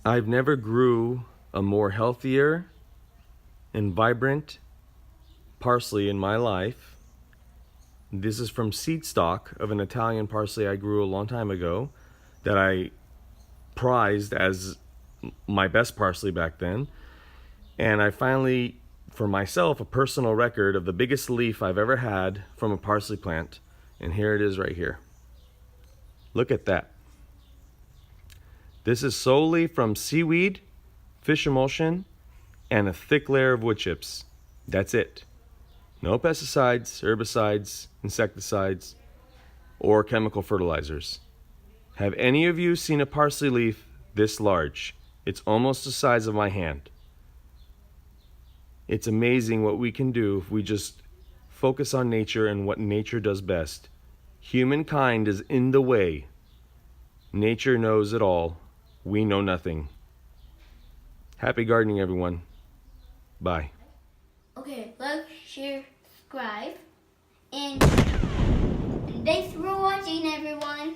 I've never grew a more healthier and vibrant parsley in my life. This is from seed stock of an Italian parsley I grew a long time ago that I prized as my best parsley back then. And I finally, for myself, a personal record of the biggest leaf I've ever had from a parsley plant. And here it is right here. Look at that. This is solely from seaweed, fish emulsion, and a thick layer of wood chips. That's it. No pesticides, herbicides, insecticides, or chemical fertilizers. Have any of you seen a parsley leaf this large? It's almost the size of my hand. It's amazing what we can do if we just focus on nature and what nature does best. Humankind is in the way. Nature knows it all. We know nothing. Happy gardening, everyone. Bye. Okay, like, share, subscribe, and thanks for watching, everyone.